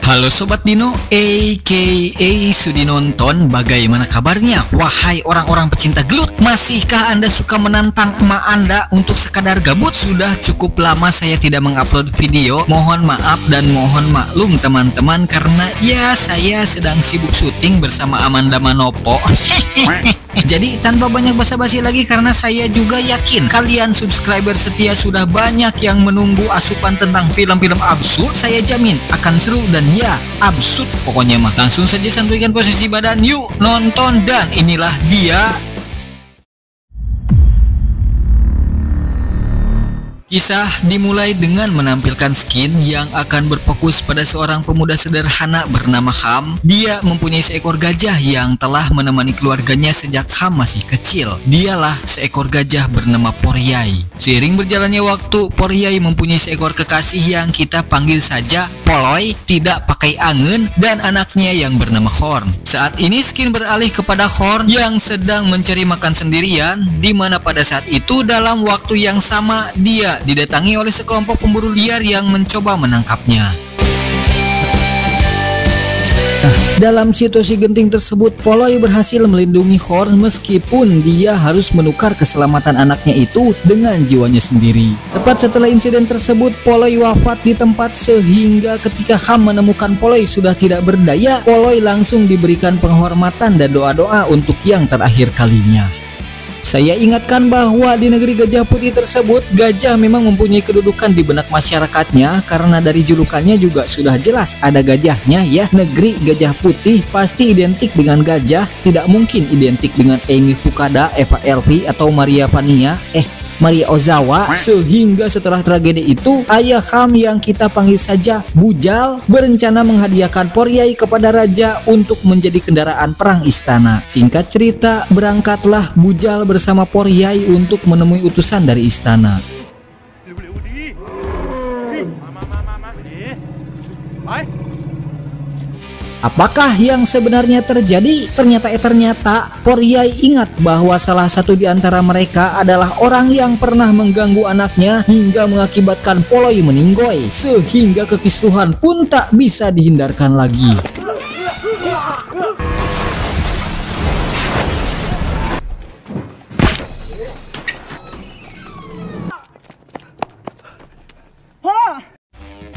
Halo Sobat Dino, aka Sudi Nonton, bagaimana kabarnya? Wahai orang-orang pecinta gelut, masihkah Anda suka menantang emak Anda untuk sekadar gabut? Sudah cukup lama saya tidak mengupload video, mohon maaf dan mohon maklum teman-teman, karena ya saya sedang sibuk syuting bersama Amanda Manopo. Jadi tanpa banyak basa-basi lagi, karena saya juga yakin kalian subscriber setia sudah banyak yang menunggu asupan tentang film-film absurd. Saya jamin akan seru dan ya absurd pokoknya mah. Langsung saja santuikan posisi badan, yuk nonton. Dan inilah dia. Kisah dimulai dengan menampilkan skin yang akan berfokus pada seorang pemuda sederhana bernama Ham. Dia mempunyai seekor gajah yang telah menemani keluarganya sejak Ham masih kecil. Dialah seekor gajah bernama Poryai. Seiring berjalannya waktu, Poryai mempunyai seekor kekasih yang kita panggil saja Poloy, tidak pakai angen, dan anaknya yang bernama Horn. Saat ini skin beralih kepada Horn yang sedang mencari makan sendirian, di mana pada saat itu dalam waktu yang sama dia didatangi oleh sekelompok pemburu liar yang mencoba menangkapnya. Dalam situasi genting tersebut, Poloy berhasil melindungi Horn meskipun dia harus menukar keselamatan anaknya itu dengan jiwanya sendiri. Tepat setelah insiden tersebut, Poloy wafat di tempat, sehingga ketika Ham menemukan Poloy sudah tidak berdaya, Poloy langsung diberikan penghormatan dan doa-doa untuk yang terakhir kalinya. Saya ingatkan bahwa di negeri gajah putih tersebut, gajah memang mempunyai kedudukan di benak masyarakatnya, karena dari julukannya juga sudah jelas ada gajahnya ya. Negeri gajah putih pasti identik dengan gajah, tidak mungkin identik dengan Amy Fukada, Eva Elvy atau Maria Vania, Maria Ozawa. Sehingga setelah tragedi itu, ayah Ham yang kita panggil saja Bujal berencana menghadiahkan Poryai kepada raja untuk menjadi kendaraan perang istana. Singkat cerita, berangkatlah Bujal bersama Poryai untuk menemui utusan dari istana. Apakah yang sebenarnya terjadi? Ternyata Poryai ingat bahwa salah satu di antara mereka adalah orang yang pernah mengganggu anaknya hingga mengakibatkan Poloy meninggoy, sehingga kekisruhan pun tak bisa dihindarkan lagi.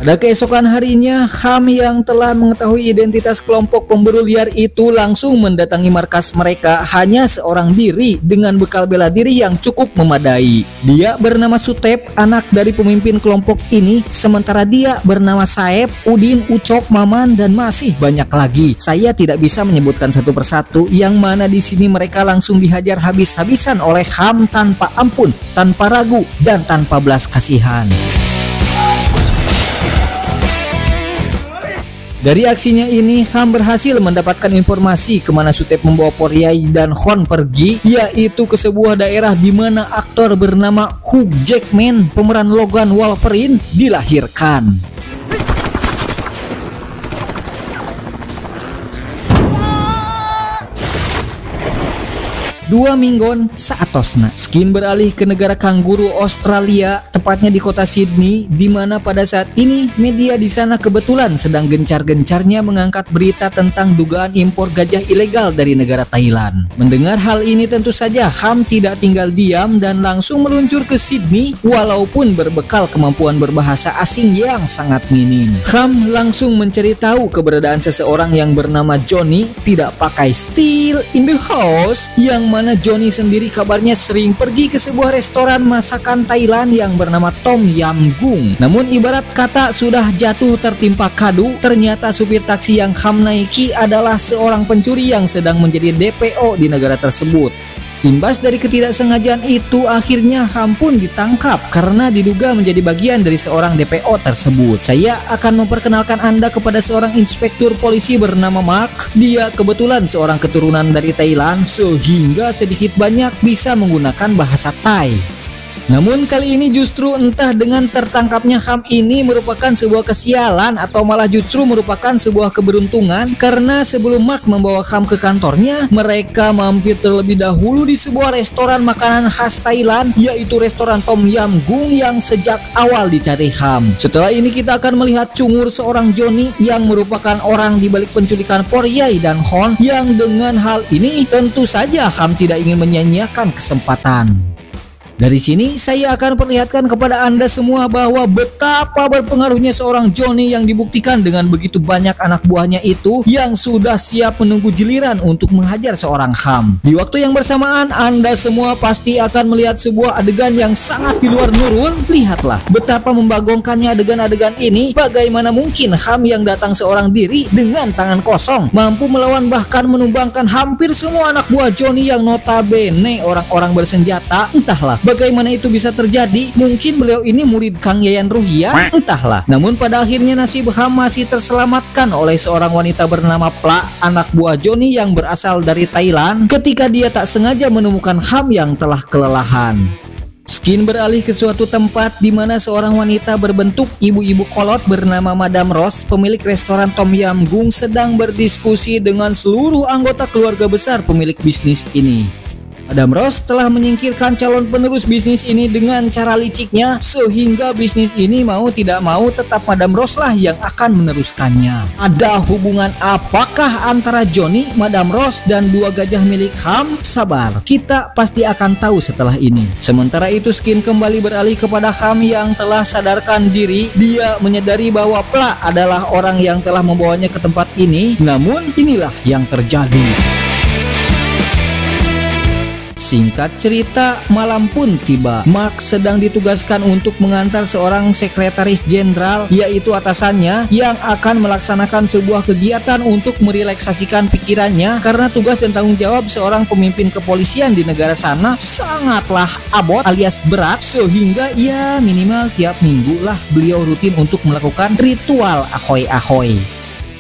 Pada keesokan harinya, Ham yang telah mengetahui identitas kelompok pemburu liar itu langsung mendatangi markas mereka hanya seorang diri dengan bekal bela diri yang cukup memadai. Dia bernama Sutep, anak dari pemimpin kelompok ini, sementara dia bernama Saeb, Udin, Ucok, Maman, dan masih banyak lagi. Saya tidak bisa menyebutkan satu persatu, yang mana di sini mereka langsung dihajar habis-habisan oleh Ham tanpa ampun, tanpa ragu, dan tanpa belas kasihan. Dari aksinya ini, Ham berhasil mendapatkan informasi kemana Sutep membawa Poryai dan Horn pergi, yaitu ke sebuah daerah di mana aktor bernama Hugh Jackman, pemeran Logan Wolverine, dilahirkan. Dua minggon saatosna, skin beralih ke negara kanguru Australia, tepatnya di kota Sydney, di mana pada saat ini media di sana kebetulan sedang gencar-gencarnya mengangkat berita tentang dugaan impor gajah ilegal dari negara Thailand. Mendengar hal ini, tentu saja Ham tidak tinggal diam dan langsung meluncur ke Sydney, walaupun berbekal kemampuan berbahasa asing yang sangat minim. Ham langsung mencari tahu keberadaan seseorang yang bernama Johnny, tidak pakai still in the house, yang mana Johnny sendiri kabarnya sering pergi ke sebuah restoran masakan Thailand yang bernama Tom Yam Goong. Namun ibarat kata sudah jatuh tertimpa kadu, ternyata supir taksi yang Ham naiki adalah seorang pencuri yang sedang menjadi DPO di negara tersebut. Imbas dari ketidaksengajaan itu, akhirnya Ham pun ditangkap karena diduga menjadi bagian dari seorang DPO tersebut. Saya akan memperkenalkan Anda kepada seorang inspektur polisi bernama Mark. Dia kebetulan seorang keturunan dari Thailand, sehingga sedikit banyak bisa menggunakan bahasa Thai. Namun kali ini justru entah dengan tertangkapnya Ham ini merupakan sebuah kesialan atau malah justru merupakan sebuah keberuntungan, karena sebelum Mark membawa Ham ke kantornya, mereka mampir terlebih dahulu di sebuah restoran makanan khas Thailand, yaitu restoran Tom Yam Goong yang sejak awal dicari Ham. Setelah ini kita akan melihat cungur seorang Johnny yang merupakan orang di balik penculikan Poryai dan Hon, yang dengan hal ini tentu saja Ham tidak ingin menyia-nyiakan kesempatan. Dari sini saya akan perlihatkan kepada Anda semua bahwa betapa berpengaruhnya seorang Johnny yang dibuktikan dengan begitu banyak anak buahnya itu yang sudah siap menunggu giliran untuk menghajar seorang Ham. Di waktu yang bersamaan Anda semua pasti akan melihat sebuah adegan yang sangat di luar nurul. Lihatlah betapa membagongkannya adegan-adegan ini. Bagaimana mungkin Ham yang datang seorang diri dengan tangan kosong mampu melawan bahkan menumbangkan hampir semua anak buah Johnny yang notabene orang-orang bersenjata. Entahlah bagaimana itu bisa terjadi. Mungkin beliau ini murid Kang Yayan Ruhian, entahlah. Namun pada akhirnya nasib Ham masih terselamatkan oleh seorang wanita bernama Pla, anak buah Johnny yang berasal dari Thailand, ketika dia tak sengaja menemukan Ham yang telah kelelahan. Skin beralih ke suatu tempat di mana seorang wanita berbentuk ibu-ibu kolot bernama Madam Rose, pemilik restoran Tom Yam Goong, sedang berdiskusi dengan seluruh anggota keluarga besar pemilik bisnis ini. Madam Rose telah menyingkirkan calon penerus bisnis ini dengan cara liciknya, sehingga bisnis ini mau tidak mau tetap Madam Rose lah yang akan meneruskannya. Ada hubungan apakah antara Johnny, Madam Rose, dan dua gajah milik Ham? Sabar, kita pasti akan tahu setelah ini. Sementara itu Skin kembali beralih kepada Ham yang telah sadarkan diri. Dia menyadari bahwa Pla adalah orang yang telah membawanya ke tempat ini. Namun inilah yang terjadi. Singkat cerita, malam pun tiba. Mark sedang ditugaskan untuk mengantar seorang sekretaris jenderal, yaitu atasannya, yang akan melaksanakan sebuah kegiatan untuk merelaksasikan pikirannya, karena tugas dan tanggung jawab seorang pemimpin kepolisian di negara sana sangatlah abot alias berat, sehingga ya minimal tiap minggu lah beliau rutin untuk melakukan ritual ahoy-ahoy.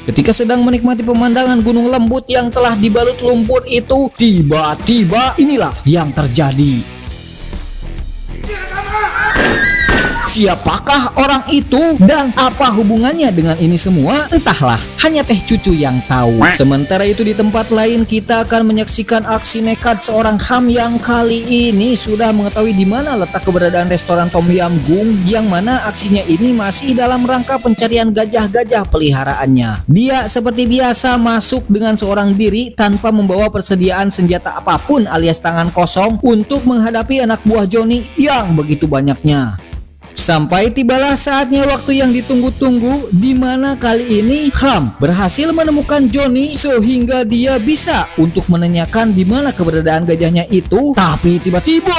Ketika sedang menikmati pemandangan gunung lembut yang telah dibalut lumpur itu, tiba-tiba inilah yang terjadi. Siapakah orang itu dan apa hubungannya dengan ini semua? Entahlah, hanya teh cucu yang tahu. Sementara itu di tempat lain kita akan menyaksikan aksi nekat seorang Ham yang kali ini sudah mengetahui di mana letak keberadaan restoran Tom Yam Goong, yang mana aksinya ini masih dalam rangka pencarian gajah-gajah peliharaannya. Dia seperti biasa masuk dengan seorang diri tanpa membawa persediaan senjata apapun alias tangan kosong untuk menghadapi anak buah Johnny yang begitu banyaknya. Sampai tibalah saatnya waktu yang ditunggu-tunggu, di mana kali ini Ham berhasil menemukan Johnny sehingga dia bisa untuk menanyakan di mana keberadaan gajahnya itu. Tapi tiba-tiba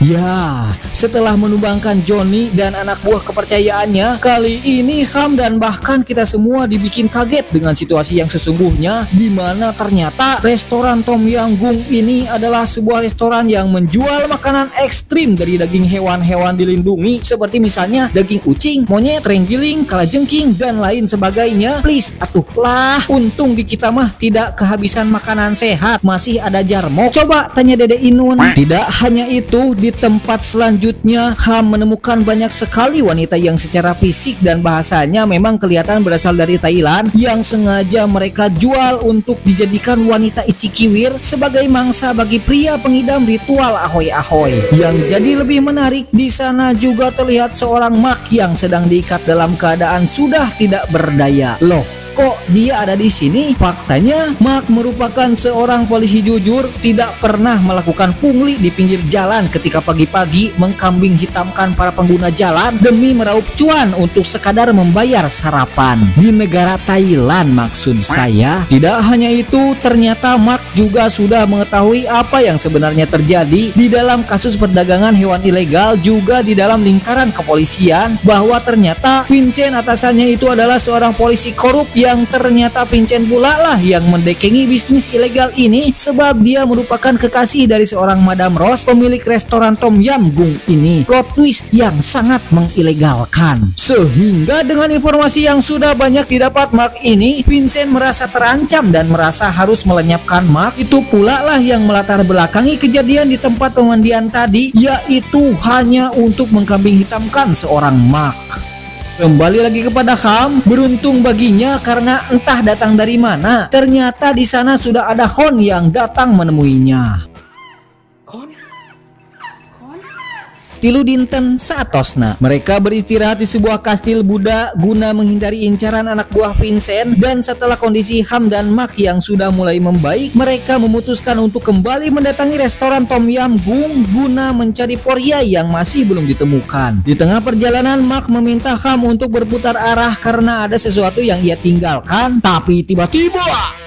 ya, setelah menumbangkan Johnny dan anak buah kepercayaannya, kali ini Ham dan bahkan kita semua dibikin kaget dengan situasi yang sesungguhnya, di mana ternyata restoran Tom Yam Goong ini adalah sebuah restoran yang menjual makanan ekstrim dari daging hewan-hewan dilindungi, seperti misalnya daging ucing, monyet, terenggiling, kalajengking, dan lain sebagainya. Please, atuh lah, untung di kita mah tidak kehabisan makanan sehat, masih ada jarmok. Coba tanya Dede Inun. Tidak hanya itu, di tempat selanjutnya Ham menemukan banyak sekali wanita yang secara fisik dan bahasanya memang kelihatan berasal dari Thailand, yang sengaja mereka jual untuk dijadikan wanita icikiwir sebagai mangsa bagi pria pengidam ritual ahoy-ahoy. Yang jadi lebih menarik, di sana juga terlihat seorang Mark yang sedang diikat dalam keadaan sudah tidak berdaya. Loh, kok dia ada di sini? Faktanya Mark merupakan seorang polisi jujur, tidak pernah melakukan pungli di pinggir jalan ketika pagi-pagi mengkambing hitamkan para pengguna jalan demi meraup cuan untuk sekadar membayar sarapan di negara Thailand maksud saya. Tidak hanya itu, ternyata Mark juga sudah mengetahui apa yang sebenarnya terjadi di dalam kasus perdagangan hewan ilegal, juga di dalam lingkaran kepolisian, bahwa ternyata Vincent atasannya itu adalah seorang polisi korup yang ternyata Vincent pula lah yang mendekengi bisnis ilegal ini sebab dia merupakan kekasih dari seorang Madam Rose, pemilik restoran Tom Yam Goong ini. Plot twist yang sangat mengilegalkan. Sehingga dengan informasi yang sudah banyak didapat Mark ini, Vincent merasa terancam dan merasa harus melenyapkan Mark. Itu pula lah yang melatar belakangi kejadian di tempat pemandian tadi, yaitu hanya untuk mengkambing hitamkan seorang Mark. Kembali lagi kepada Ham, beruntung baginya karena entah datang dari mana, ternyata di sana sudah ada Hon yang datang menemuinya. Tilu dinten saatosna, mereka beristirahat di sebuah kastil Buddha guna menghindari incaran anak buah Vincent, dan setelah kondisi Ham dan Mark yang sudah mulai membaik, mereka memutuskan untuk kembali mendatangi restoran Tom Yam Goong guna mencari Porya yang masih belum ditemukan. Di tengah perjalanan, Mark meminta Ham untuk berputar arah karena ada sesuatu yang ia tinggalkan, tapi tiba-tiba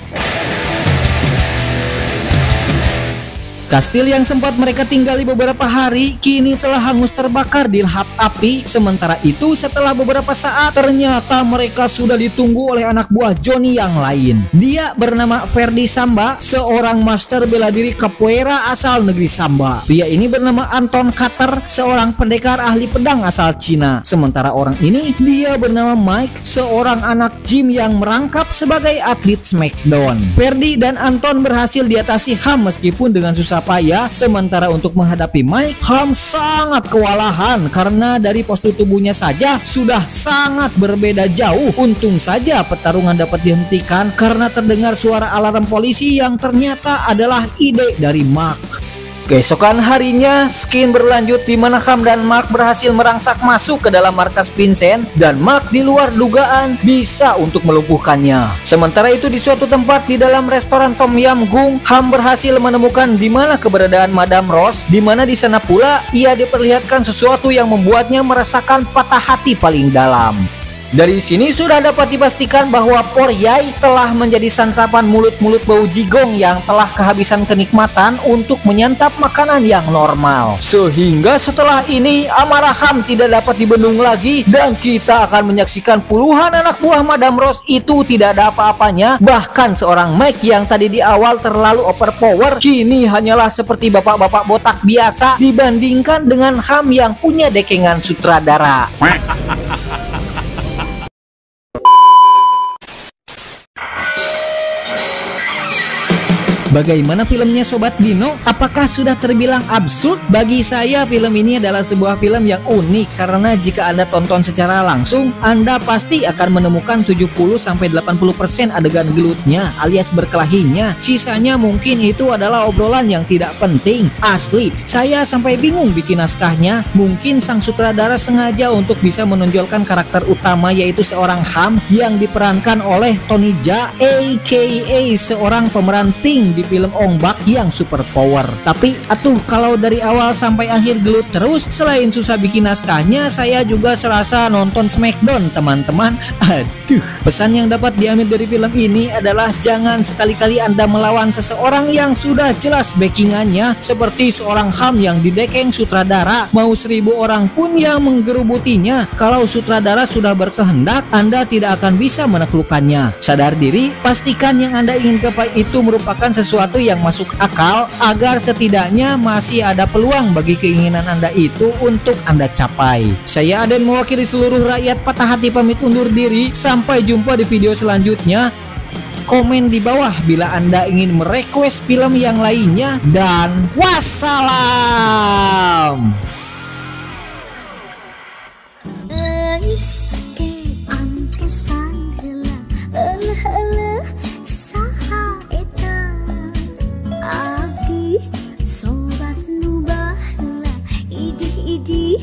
kastil yang sempat mereka tinggali beberapa hari kini telah hangus terbakar di lahap api. Sementara itu, setelah beberapa saat ternyata mereka sudah ditunggu oleh anak buah Johnny yang lain. Dia bernama Ferdi Samba, seorang master bela diri capoeira asal negeri Samba. Pria ini bernama Anton Carter, seorang pendekar ahli pedang asal Cina. Sementara orang ini, dia bernama Mike, seorang anak gym yang merangkap sebagai atlet Smackdown. Ferdi dan Anton berhasil diatasi Ham meskipun dengan susah payah. Sementara untuk menghadapi Mike, Ham sangat kewalahan karena dari postur tubuhnya saja sudah sangat berbeda jauh. Untung saja pertarungan dapat dihentikan karena terdengar suara alarm polisi yang ternyata adalah ide dari Mark. Keesokan harinya, skin berlanjut di mana Ham dan Mark berhasil merangsak masuk ke dalam markas Vincent, dan Mark di luar dugaan bisa untuk melumpuhkannya. Sementara itu di suatu tempat di dalam restoran Tom Yam Goong, Ham berhasil menemukan di mana keberadaan Madam Rose, di mana di sana pula ia diperlihatkan sesuatu yang membuatnya merasakan patah hati paling dalam. Dari sini sudah dapat dipastikan bahwa Poryai telah menjadi santapan mulut-mulut bau jigong yang telah kehabisan kenikmatan untuk menyantap makanan yang normal. Sehingga setelah ini amarah Ham tidak dapat dibendung lagi, dan kita akan menyaksikan puluhan anak buah Madam Rose itu tidak ada apa-apanya. Bahkan seorang Mike yang tadi di awal terlalu overpower kini hanyalah seperti bapak-bapak botak biasa dibandingkan dengan Ham yang punya dekengan sutradara. Bagaimana filmnya Sobat Dino? Apakah sudah terbilang absurd? Bagi saya film ini adalah sebuah film yang unik karena jika Anda tonton secara langsung, Anda pasti akan menemukan 70-80% adegan gelutnya alias berkelahinya. Sisanya mungkin itu adalah obrolan yang tidak penting. Asli, saya sampai bingung bikin naskahnya. Mungkin sang sutradara sengaja untuk bisa menonjolkan karakter utama yaitu seorang Ham yang diperankan oleh Tony Jaa aka seorang pemeran Pink di film Ong Bak yang super power. Tapi atuh kalau dari awal sampai akhir gelut terus, selain susah bikin naskahnya, saya juga serasa nonton Smackdown teman-teman. Aduh. Pesan yang dapat diambil dari film ini adalah jangan sekali-kali Anda melawan seseorang yang sudah jelas backingannya, seperti seorang Ham yang didekeng sutradara. Mau 1000 orang pun yang menggerubutinya, kalau sutradara sudah berkehendak, Anda tidak akan bisa menaklukkannya. Sadar diri, pastikan yang Anda ingin gapai itu merupakan sesuatu yang masuk akal agar setidaknya masih ada peluang bagi keinginan Anda itu untuk Anda capai. Saya Aden mewakili seluruh rakyat patah hati pamit undur diri. Sampai jumpa di video selanjutnya. Komen di bawah bila Anda ingin merequest film yang lainnya, dan wassalam. Sobat nubahlah idih-idih